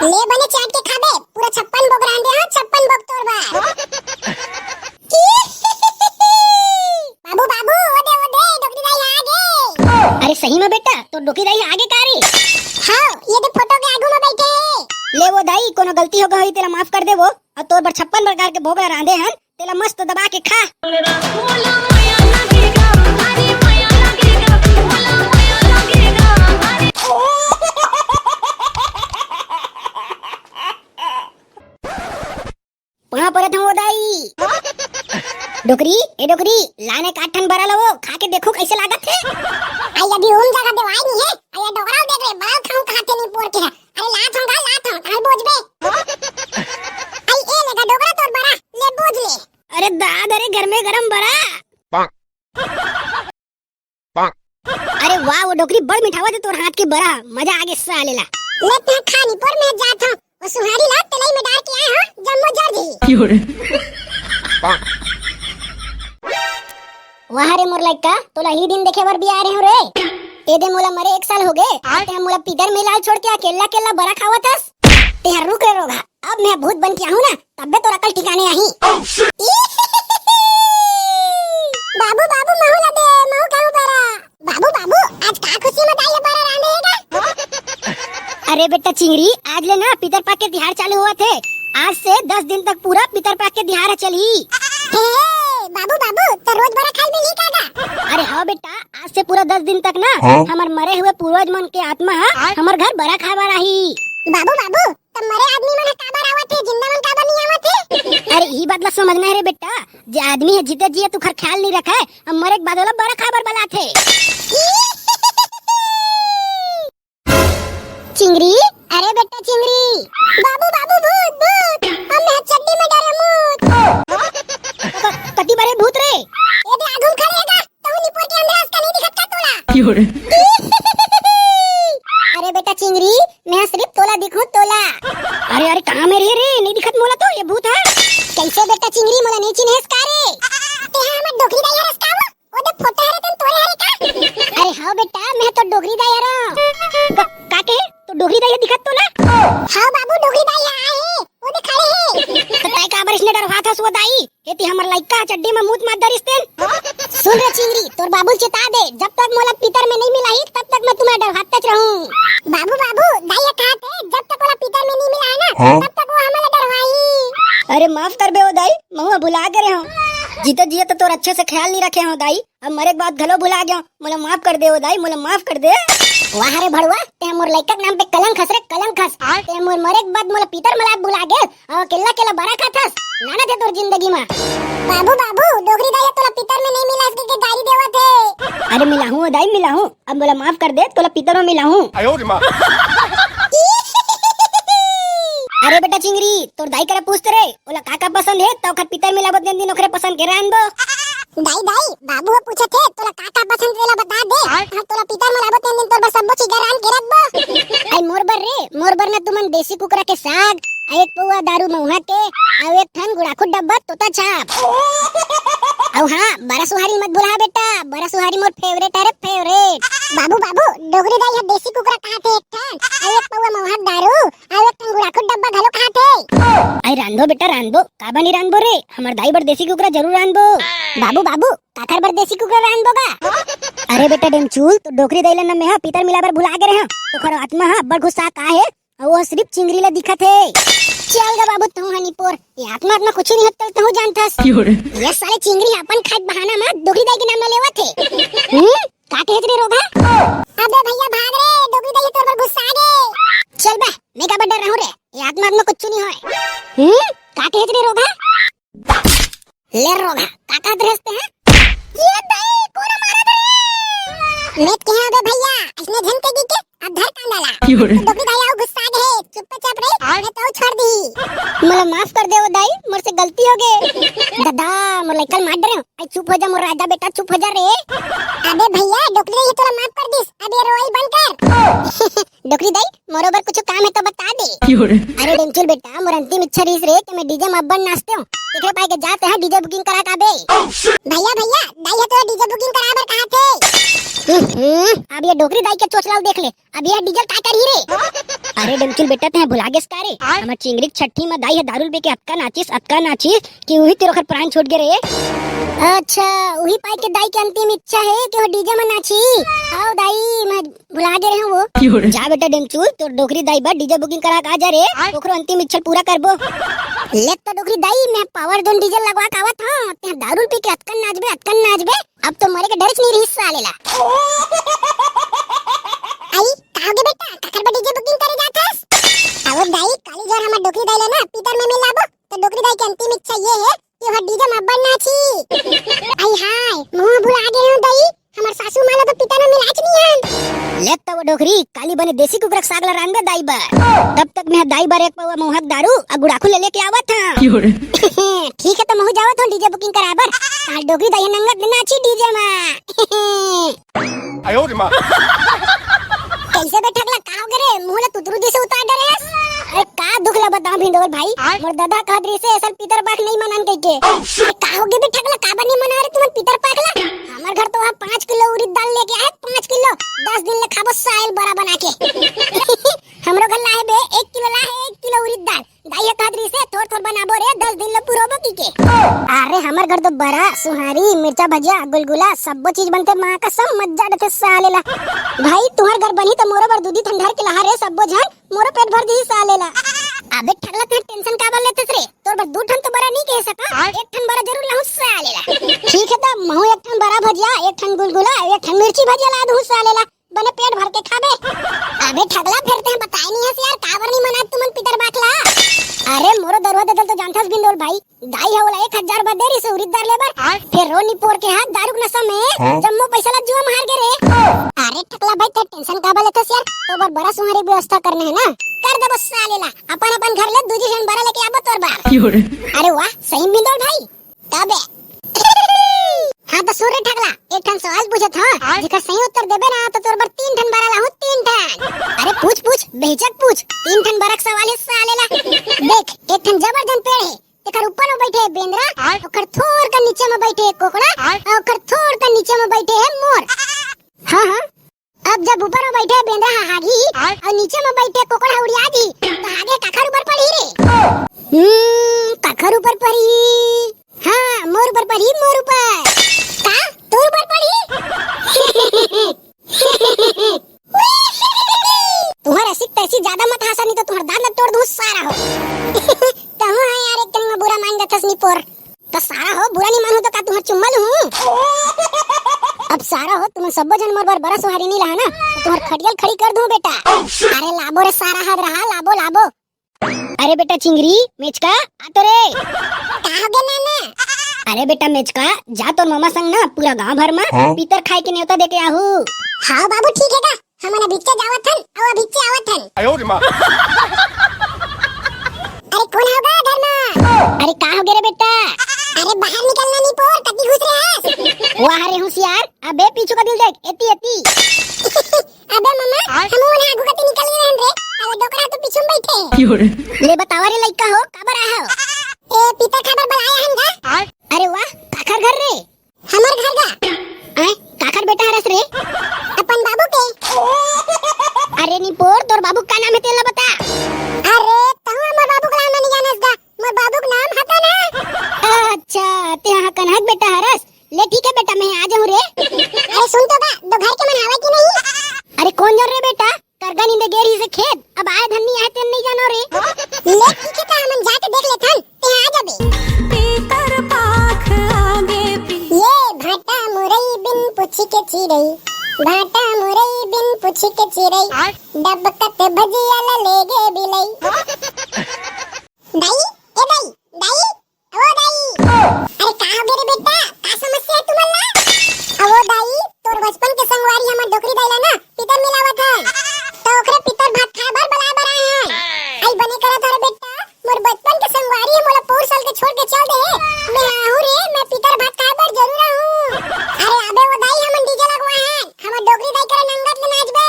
ले बने चाट के खाबे पूरा 56 बोग रांधे हां 56 बोग तोर बा बाबू बाबू ओदे ओदे डोकरी दाई आगे। अरे सही में बेटा तो डोकी दाई आगे का रे? हां ये दे फोटो के आगू में बैठे ले वो दाई कोनो गलती हो गई तेरा माफ कर दे वो और तोर पर 56 प्रकार के भोग रांधे हन तेला मस्त दबा के खा। वहाँ पर था वो दाई डोकरी ए डोकरी लाने काठन बरा लो खा के देखो कैसे लागत है। आई अभी उन जगह देवाई नहीं है आई डोगराव देख रे बड़ा खाऊं खाते नहीं पोर के अरे लात होगा काल बोझ बे आई ए लगा डोगरा तोर बड़ा ले बोझ ले। अरे दाद अरे घर में गरम बरा अरे वाह वो डोकरी बड़ मिठावा दे तोर हाथ के बड़ा मजा आगे सालेला ले ते खानी पर मैं जात हूं वो सुहारी ला तलाई में डाल के आए हां जम्मो जर दी वाह रे मोर लइका तोला ही दिन देखे बर भी आ रहे हो रे ए दे मोला मरे 1 साल हो गए आज ते मोला पिदर में लाल छोड़ के अकेला अकेला बड़ा खावतस ते हर रुक रे रोगा अब मैं भूत बन के आऊं ना तबे तोरा कल ठिकाने आही। बाबू बाबू महू दे महू कहूं बरा बाबू बाबू आज का खुशी में दाई बरा रांधेगा। अरे बेटा चिंगड़ी आज ले ना पितर पाक के तिहार चालू हुआ थे आज से 10 दिन तक पूरा पितर पाक के तिहार चली। बाबू बाबू तो रोज बड़ा खाई में नहीं कागा। अरे हाँ बेटा आज से पूरा 10 दिन तक ना हमार मरे हुए पूर्वज मन के आत्मा हमार घर बड़ा खावा रही। बाबू बाबू तो मरे आदमी मन काबर आवत है जिंदा मन काबर नहीं आवत है। अरे ई बात ला समझना है रे बेटा जे आदमी है जीते जिए तू खर ख्याल नहीं रखा है अब मरे के बाद वाला बड़ा खाबर बला थे। चिंगड़ी अरे बेटा चिंगड़ी बाबू बाबू भूत भूत हम चड्डी में डाले मूत कति बारे भूत रे ए दे आगुम खड़ेगा तो निपुर के अंदर उसका नहीं दिखत का तोला। अरे बेटा चिंगड़ी मैं सिर्फ तोला दिखूं तोला। अरे अरे कहां में रे नहीं दिखत मोला तो ये भूत है कैसे बेटा चिंगड़ी मोला नहीं चिन्हेस का रे ते हम डोगरी दाई रस्तावा ओ दे फोटो हरे तन तोरे हरे का। अरे हां बेटा मैं तो डोगरी दाई रा काके तो डोगरी दाई दिखत तोला। हां बाबू डोगरी दाई आए ओ दे खड़े है तो ताई का बरिश ने डर हाथ हसु दाई एती हमर लइका चड्डी में मूत मार दरिस्तेन। सुन रे चिंगड़ी तोर बाबू चिता दे जब तक मोला पितर में नहीं मिला ही तब तक मैं तुम्हें डर हाथ रहूं। बाबू बाबू दाई कहत है जब तक मोला पितर में नहीं मिला है ना तब तक वो हमें डरवाई। अरे माफ कर बे ओ दाई महुआ भुला गए हो जीते जिए तो तोर अच्छे से ख्याल नहीं रखे हो दाई अब मरे के बाद घलो भुला गयो मोला माफ कर दे ओ दाई मोला माफ कर दे। वाह रे भड़वा ते मोर लइका के नाम पे कलंक खस रे कलंक खस ते मोर मरे के बाद मोला पितर मला भुला गेल और केला केला बड़ा खाथस लाना थे तोर जिंदगी में। बाबू बाबू डोगरी दाई तोला पितर में नहीं मिला इसके गाड़ी देवत है। अरे मिला हूं दाई मिला हूं अब मोला माफ कर दे तोला पितर में मिला हूं। अरे बेटा चिंगड़ी तोर दाई करे पूछते रे ओला काका पसंद है तो खर पितर में लाबत दिन ओकरे पसंद के रानबो। दाई दाई बाबू पूछे थे तोला काका पसंद रेला बता दे हां तोला पितर में लाबत दिन तोर बस सबो चीज रान के रखबो। आई मोर बर ना तुमन देसी कुकरा के साग एक पौवा दारू महुआ के और एक ठन गुड़ाखू डब्बा तोता छाप और हां बड़ा सुहारी मत भुला बेटा बड़ा सुहारी मोर फेवरेट है रे फेवरेट। बाबू बाबू डोगरी दाई देसी कुकरा खाते एक ठन और एक पौवा महुआ दारू और एक ठन गुड़ाखू डब्बा घलो खाते। आई रांधो बेटा रांधो काबा नहीं रांधबो रे हमर दाई बर देसी कुकरा जरूर रांधबो। बाबू बाबू काकर बर देसी कुकरा रांधबोगा। अरे बेटा डेमचूल तो डोकरी दैलन न में हा पितर मिलाबर भुला गए रे तो खर आत्मा हा बड़ गुस्सा का है और वो सिर्फ चिंगड़ी ला दिखत है। चल गा बाबू तू हनीपुर ये आत्मा आत्मा कुछ नहीं होता तू जानथस ये साले चिंगड़ी अपन खाद बहाना में डोगरी दाई के नाम ले लेवत है। काटे रे रोगा अबे भैया भाग रे डोगरी दाई तोर पर गुस्सा आ गए। चल बे मैं का डर रहूं रे ये आत्मा आत्मा कुछ नहीं होए। काटे रे रोगा ले रोगा काका दरसते हैं ये दाई कोना मारा दे नेट के अबे भैया इसने झंटे की के अब धर कांडाला डोगरी दाई आओ गुस्सा आ गए चुपचाप रे मैं तो छोड़ दी। मला माफ कर दे ओ दाई मोर से गलती हो गए दादा मोर लइकल मार डरे आई चुप हो जा मोर राजा बेटा चुप हो जा रे। अबे भैया डोकरी दाई तोला माफ कर दिस अब ये रोई बंद कर। डोकरी दाई मोरो बर कुछ काम है तो बता दे। अरे डेमचुल बेटा मोर अंतिम इच्छा रही रे कि मैं डीजे में अब्बन नाचते हूं देखे पाए के जाते हैं डीजे बुकिंग करा का बे। भैया भैया दाई तो डीजे बुकिंग करा बर कहा थे अब ये डोगरी दाई के चोचलाव देख ले। अब ये डीजल का करी रे? अरे डमचुल बेटा ते भुला गेस का रे? हमर चिंगरी छठी में दाई है दारू बे के अतका नाचिस कि वही तेरे खर प्राण छूट गे रे। अच्छा वही पाई के दाई की अंतिम इच्छा है कि वो डीजे में नाची। आओ दाई मैं भुला दे रहे हूँ वो। जा बेटा डेमचुल तो डोगरी दाई बा डीजे बुकिंग करा के आ जा रे। ओकरो अंतिम इच्छा पूरा करबो। ले तो डोगरी दाई मैं पावर जोन डीजल लगवा के आवत हूं। ते दारू पी के अतकन नाचबे। अब तो मरे के डर से नहीं रही सालेला। आई कहोगे बेटा काकर बा डीजे बुकिंग करे जाथस? आओ दाई काली जोर हमर डोगरी दाई ले ना पीतर में मिलाबो। तो डोगरी दाई की अंतिम इच्छा ये है कि वो डीजे में बन नाची। आई हाय मुंह भुला गए हो दाई। हमर सासू माला तो पिता में मिलाच नहीं है। ले तो वो डोगरी काली बने देसी कुकरक सागला रांगा दाई बा। तब तक मैं दाई बार एक पवा मोहक दारू आ गुड़ाखू ले लेके आवत था। ठीक है तो महू जावत हूं डीजे बुकिंग कराबर। ताल डोगरी दाई नंगत नाची डीजे में। आयो रे मां कैसे बैठकला का हो रे मुंह ला तुतरू जैसे उतार डरे। अरे का दुख ला बता भिंडोल भाई मोर दादा खादरी से असल पितर पाक नहीं मनन कह के का हो गे बैठकला का बनी मना रे तुम पितर पाकला। हमर घर तो 5 किलो उड़द दाल लेके आए 5 किलो 10 दिन ले खाबो साइल बड़ा बना के। हमरो घर लाए बे 1 किलो लाए 1 किलो उड़द दाल दाई खादरी से थोड़ बनाबो रे 10 दिन ले पुरोबो की के। अरे हमर घर तो बड़ा सुहारी मिर्चा भजिया गुलगुला सब चीज बनते मां का सब मजा डते सालेला। भाई तुहर घर बनी तो मोरो बर दूधी ठंडार के लहा रे सबो जन मोरो पेट भर दी सालेला। अबे ठगला ते टेंशन का बल लेते रे तोर बर दू ठन तो बड़ा नहीं कह सका एक ठन बड़ा जरूर लाहू सालेला। ठीक है तो महू एक ठन बड़ा भजिया एक ठन गुलगुला एक ठन मिर्ची भजिया ला दूं सालेला बने पेट भर के खाबे। अबे ठगला फिर ते बताई नहीं है यार काबर नहीं मना तुमन पितर बाकला। अरे मोरो दरवाजा दल तो जानथस बिंदोल भाई दाई है वाला 1000 बा देरी से उड़ीदार लेबर फिर रोनी पोर के हाथ दारू के नशा में जम्मो पैसा ला जुआ मार गे रे। अरे ठकला भाई ते टेंशन का बा लेथस यार तो बड़ा सुहारी व्यवस्था करने है ना कर दे बस सालेला अपन घर ले दूजी जन बड़ा लेके आबो तोर बार। अरे वाह सही बिंदोल भाई तबे हाँ तो सूर्य ठगला एक ठन सवाल पूछत हां जेकर सही उत्तर देबे ना तो तोर बर 3 ठन बड़ा लाहू 3 ठन। अरे पूछ बेहिचक पूछ 3 ठन बरक सवाल है सालेला। देख एक ठन जबरदस्त पेड़ है तेकर ऊपर में बैठे है बेंद्रा ओकर थोड़ के नीचे में बैठे है कोकड़ा और ओकर थोड़ के नीचे में बैठे है मोर। हां अब जब ऊपर में बैठे है बेंद्रा हागी और नीचे में बैठे कोकड़ा उड़िया दी तो आगे काखर ऊपर पड़ी रे। काखर ऊपर पड़ी हाँ मोर ऊपर पड़ी मोर ऊपर का तोर ऊपर पड़ी। तुम्हारा सिक तैसी ज्यादा मत हंसा नहीं तो तुम्हारा दांत तोड़ दूं सारा हो। तहु है यार एक दिन में बुरा मान जाथस नहीं पोर तो सारा हो बुरा नहीं मानू तो का तुम्हार चुम्मल हूं। अब सारा हो तुम सब जन मोर बर बड़ा सुहारी नहीं रहा ना तो तुम्हार खड़ियल खड़ी कर दूं बेटा। अरे लाबो रे सारा हाथ रहा लाबो। अरे बेटा चिंगरी मेचका आ तो रे का हो गे नाना। अरे बेटा मेचका जा तो मामा संग ना पूरा गांव भर में पीतर खाए के न्योता देके आहू। हां बाबू ठीक है का हमना भिच्चे जावत हन और भिच्चे आवत हन। आयो रे मां अरे कौन होगा घर में। अरे का हो गे रे बेटा। अरे बाहर निकलना नहीं पोर कति घुस रहे है। वाह रे होशियार अबे पीछू का दिल देख एती अबे मम्मा हम वहां आगू कति निकल गए रे अबे डोकरा तो पीछे में बैठे। ले बतावा रे लइका हो काबर आया हो। ए पीतर खबर बनाया हम गा। अरे वाह काखर घर रे हमर घर गा काखर बेटा हरस रे अपन बाबू के। अरे नी पोर तोर बाबू का नाम है तेला बता। अरे तू हमर बाबू का नाम नहीं जानस गा मोर बाबू का नाम हता ना। अच्छा ते हां कन्हत बेटा हरस ले ठीक है बेटा मैं आ जाऊं रे। अरे सुन तो बा दो घर के मन आवे कि नहीं। अरे कौन जा रे बेटा करगा नींदे गेरी से खेत अब आए धन्नी आए तेन नहीं जानो रे। ले ठीक है तो हम जाके देख लेथन ते आ जाबे। पीतर पाख आगे ये भाटा मुरई बिन पुछ के चिरई भाटा मुरई बिन पुछ के चिरई डबकत भजिया ला ले गे बिलई। दाई ए दाई दाई ओ दाई। अरे का हो गे रे बेटा का समस्या है तुमला। ओ दाई तोर बचपन के संगवारी हमर डोकरी दाइला ना पितर मिलावत है तो ओकरे पितर भात खाए बर बला है। आई बने करत रे बेटा मोर बचपन के संगवारी है मोला पूर साल के छोड़ के चल दे मैं आहू रे मैं पितर भात खाए बर जरूर आहू। अरे अबे वो दाई हमन डीजे लगवा है हमर डोकरी दाई करे नंगत ले नाचबे।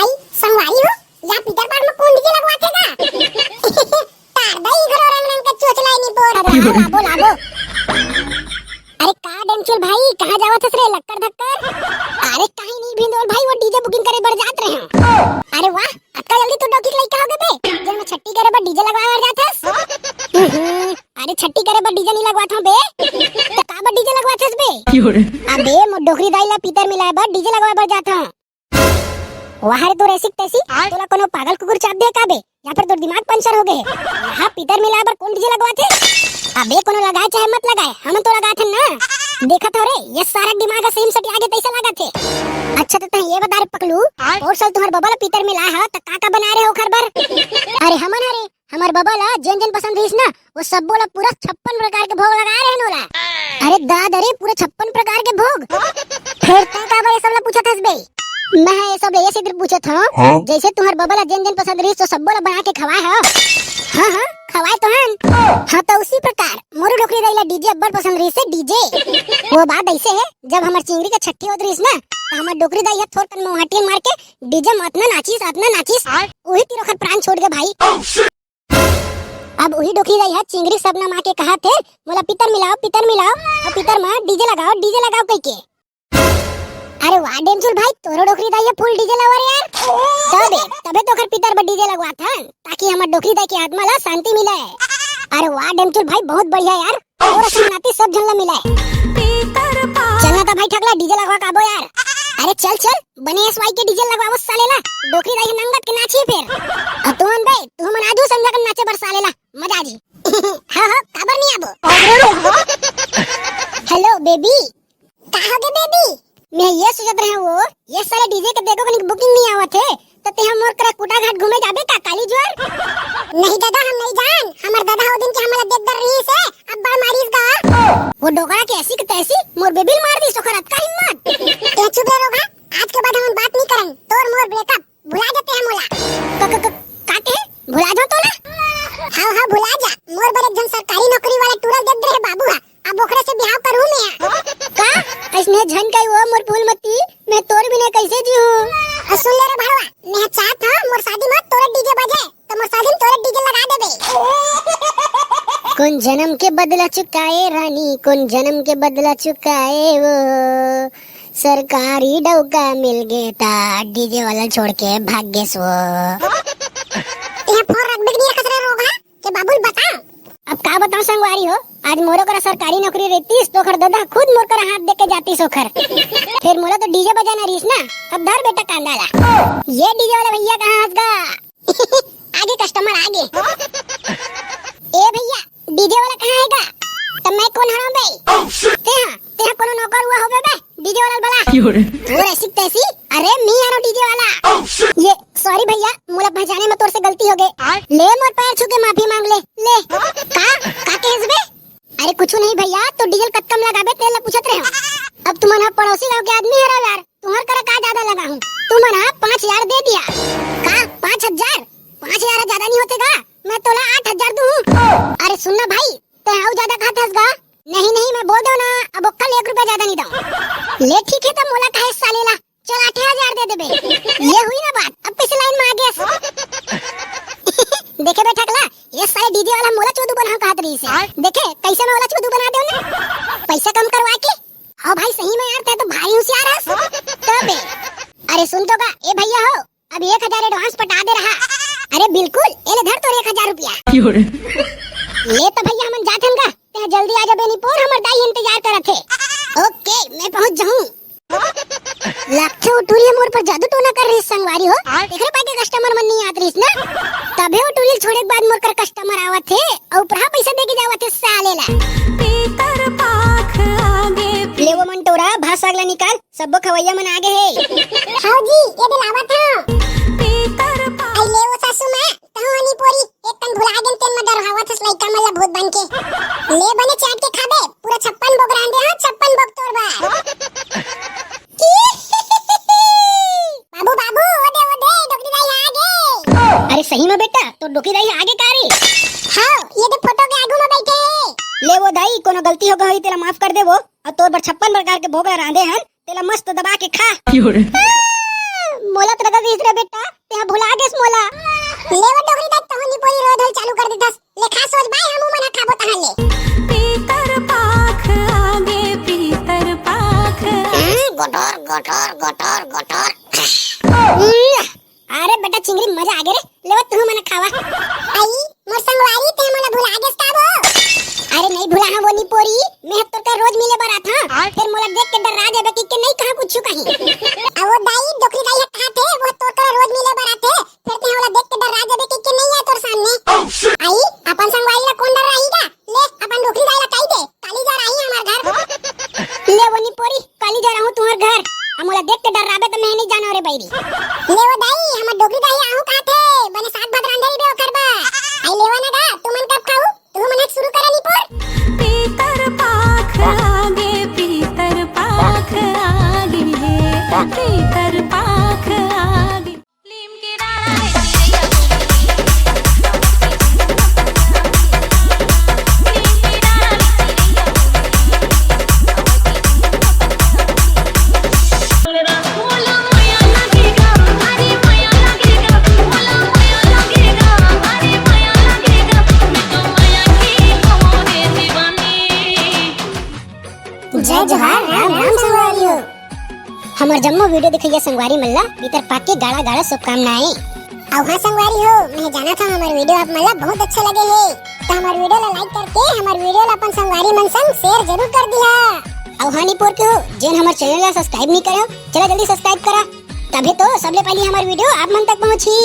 आई संगवारी हो या पितर भात में कौन डीजे लगवाथेगा। तार दाई घर रंग रंग के चोचलाई नहीं पोर लाबो। अरे का डेंचुल भाई कहां अरे कहीं नहीं भिंडोल भाई, वो डीजे बुकिंग करे बढ़ जात रहे हैं। अरे वाह, अक्का जल्दी तो डॉक्टर लइका हो गए बे, जब मैं छट्टी करे पर डीजे लगवा कर जाथस। अरे छट्टी करे पर डीजे नहीं लगवात हूं बे, तो का पर डीजे लगवाथस बे? अबे मो डोकरी दाई ला पीतर मिलाए बर डीजे लगवा बर जात हूं। वाह रे, तो रेसिक तैसी तोला कोनो पागल कुकुर चाप दे का बे, या फिर तो दिमाग पंचर हो गए। यहाँ पीतर मिलाए बर कौन डीजे लगवाथे? अबे कोनो लगाए चाहे मत लगाए, हम तो लगाथे ना। देखा तो रे, ये सारा दिमाग सेम सटी आगे तैसे लगा थे। अच्छा तो ये बता रे पकलू, और साल तुम्हार बबल पीतर मिला है तो काका बना रहे हो खरबर? अरे हमन अरे हमार बबल जन जन पसंद रहीस ना, वो सब बोला पूरा 56 प्रकार के भोग लगा रहे नोला। अरे दाद अरे पूरे 56 प्रकार के भोग। फिर तू का ये सब ला पूछा था बे? मैं ये सब ये सिर्फ पूछा था जैसे तुम्हार बबल जन जन पसंद रहीस तो सब बोला बना के खवाए है। हाँ हाँ खवाए तो हैं। हाँ तो उसी प्रकार मोरू डोकरी दाइला डीजे अब्बर पसंद रही से डीजे। वो बात ऐसे है, जब हमार चिंगड़ी का छठी होत रहीस ना, तो हमार डोकरी दाई है थोड़ कन मोहटिया मार के डीजे में अतना नाचिस वही तीरों का प्राण छोड़ गए भाई। अब वही डोकरी दाई है चिंगड़ी सब ना माँ के कहा थे बोला पीतर मिलाओ और पीतर माँ डीजे लगाओ कह के। अरे वाह डेमचुल भाई, तोरो डोकरी दाई है फुल डीजे लवर यार। तबे तो कर पीतर पर डीजे लगवा था ताकि हमार डोकरी दाई की आत्मा ला शांति मिले। अरे वाह डेमचुल भाई, बहुत बढ़िया यार, और सुनाती सब जन ला मिले। चलना था भाई ठगला, डीजे लगवा काबो यार। अरे चल बने एसवाई के डीजे लगवाओ सालेला, डोकरी दाई नंगत के नाची फिर। अब तुमन बे तू मन आजू समझा कर नाचे बर सालेला, मजा आजी। हां खबर नहीं आबो। हेलो बेबी, कहां गए बेबी? मैं ये सोचत रहे वो ये साले डीजे के देखो कनी बुकिंग नहीं आवत है, तो ते हम मोर करा कुटा घाट घूमे जाबे का काली ज्वार? नहीं दादा, हम नहीं जान, हमर दादा ओ दिन के हमरा देख दर रही से अब बड़ मारिस गा। वो डोगरा के ऐसी के तैसी मोर बेबिल मार दी सोखरत का हिम्मत। ए चुप रे रोगा, आज के बाद हम बात नहीं करन, तोर मोर ब्रेकअप भुला जाते हैं मोला। काटे भुला दो तोला? हां भुला जा, मोर बर एक जन सरकारी नौकरी वाला टूरल दे दे बाबू है, अब ओकरे से बियाह करूं मैं। का इसने झन कई वो मोर फूल मती, मैं तोर बिना कैसे जीऊं? सुन ले रे भड़वा, मैं चाहत हूं मोर शादी में तोरे डीजे बजे, तो मोर शादी में तोरे डीजे लगा देबे। कौन जन्म के बदला चुकाए रानी, कौन जन्म के बदला चुकाए वो, सरकारी डौका मिल गया था डीजे वाला छोड़ के भाग गए सो। ये फोन रख बिगड़ी कसरे रोगा के बाबूल बता। अब का बताऊं संगवारी हो, आज मोरो करा सरकारी नौकरी रहती तो खर दादा खुद मोर करा हाथ दे के जाती सोखर। फिर मोला तो डीजे बजाना रहीस ना, अब धर बेटा कांदाला। ये डीजे वाला भैया कहाँ हंसगा? आगे कस्टमर आगे। ए भैया डीजे वाला कहाँ हैगा? तब मैं कौन हराम बे? तेहा कोनो नौकर हुआ होबे बे डीजे वाला बला? वो ऐसी तैसी, अरे मी आरो डीजे वाला। ये सॉरी भैया, मोला पहचाने में तोर से गलती हो गई, ले मोर पैर छू के माफी मांग ले। का केस बे? अरे कुछ नहीं भैया, तो डीजल कत्कम लगाबे तेल पूछत रहे हो। अब तुमन पड़ोसी गांव के आदमी है यार, तुम्हार करा का ज्यादा लगा हूं, तुमन 5000 दे दिया। का 5000? 5000 ज्यादा नहीं होतेगा, मैं तोला 8000 दूं। अरे सुनना भाई, ते आउ ज्यादा खात हसगा? नहीं मैं बोल दो ना, अब कल 1 रुपया ज्यादा नहीं दूं। ले ठीक है, तो मोला काहे सालेला, चल 8000 दे देबे। ये हुई ना बात, अब पिछले लाइन में आ गया। देखे बे ठगला, ये साले डीजे वाला मोला चोदू बना कहत रही से। देखे कैसे मैं मोला चोदू बना दे ना, पैसा कम करवा के। हां भाई सही में यार, ते तो भारी होशियार है तबे। अरे सुन तो का ए भैया हो, अब 1000 एडवांस पटा दे रहा। अरे बिल्कुल, एले धर तोर 1000 रुपया। ले तो भैया हमन जाथन का, ते जल्दी आ जा बेनीपुर, हमर दाई इंतजार करत है। ओके मैं पहुंच जाऊं। लगथे उटुरी मोर पर जादू टोना कर रही संगवारी हो, एकरे पाके कस्टमर मन नहीं आत रहीस ना, तबे उटुरी छोड़े के बाद मोर कर कस्टमर आवत है और प्रहा पैसा दे के जावत है सालेला। पीतर पाख आगे ले वो मन टोरा भास अगला निकाल, सबो खवैया मन आगे है। हां जी ये दिलावत है। पीतर पाख आई ले वो सासू मां, तहनी पोरी एक तन भुला गेन तेन में डरहावत है लइका मन ला भूत बन के। ले बने चाट के खाबे, पूरा 56 बोग रांदे हां, 56 बोग तोर बा। बाबू ओदे डोकरी दाई आगे। अरे सही में बेटा, तो डोकरी दाई आगे का रे? हां ये दे फोटो के आगू में बैठे। ले वो दाई कोनो गलती हो गई तेला माफ कर दे वो, और तोर पर 56 प्रकार के भोग रांधे हन, तेला मस्त दबा के खा। मोला तो लगा रे बेटा, ते भुला गेस मोला। ले वो डोकरी दाई तहनी पूरी रोधल चालू कर देतस, ले खा सोच भाई हमू मना खाबो तहां ले। पीतर पाख आगे पीतर पाख। गोडर गोठोर गोठोर गोठोर। अरे बेटा चिंगरी मजा आगे रे, लेवा तू मने खावा। आई मोर संगवारी ते मोला भुला गेस काबो। अरे नहीं भुला हां बोनी पोरी, मैं तोर का रोज मिले बरा था, फिर मोला देख के डरा जाबे कि नहीं कहां कुछ कहीं। अब वो दाई डोकरी दाई कहा थे, वो तोर का रोज मिले बरा थे, फिर ते मोला देख के डरा जाबे कि नहीं है तोर सामने। आई अपन संगवारी ला कौन डर रहीगा, ले अपन डोकरी दाई ला कही दे, काली जा रही है हमार घर। ले बोनी पोरी, काली जा रहा हूं तुम्हार घर, मोला देख के डर राबे तो मैं नहीं जानो रे बैरी। ले वो दाई हमर डोकरी दाई आहू कहा थे, बने साग भात रांधेरी बे करबा। आई लेवा ना गा, तू मन कब खाऊ, तू मन शुरू करली पोर। पीतर पाख आगे, पीतर पाख आगे, पीतर पाख आगे। लीम के डाला है चिड़ैया जय जोहार, राम राम संगवारी हो। हमर जम्मो वीडियो दिखैया संगवारी मल्ला भीतर पाक के गाड़ा गाड़ा शुभकामनाएं। अब हाँ संगवारी हो, मैं जाना था हमारे वीडियो आप मल्ला बहुत अच्छे लगे है, तो हमारे वीडियो ला लाइक करके हमारे वीडियो ला अपन संगवारी मन संग शेयर जरूर कर दिया। अब हानि पोर के हो जेन हमर चैनल ला सब्सक्राइब नहीं करो, चला जल्दी सब्सक्राइब करा, तभी तो सबले पहले हमार वीडियो आप मन तक पहुंची।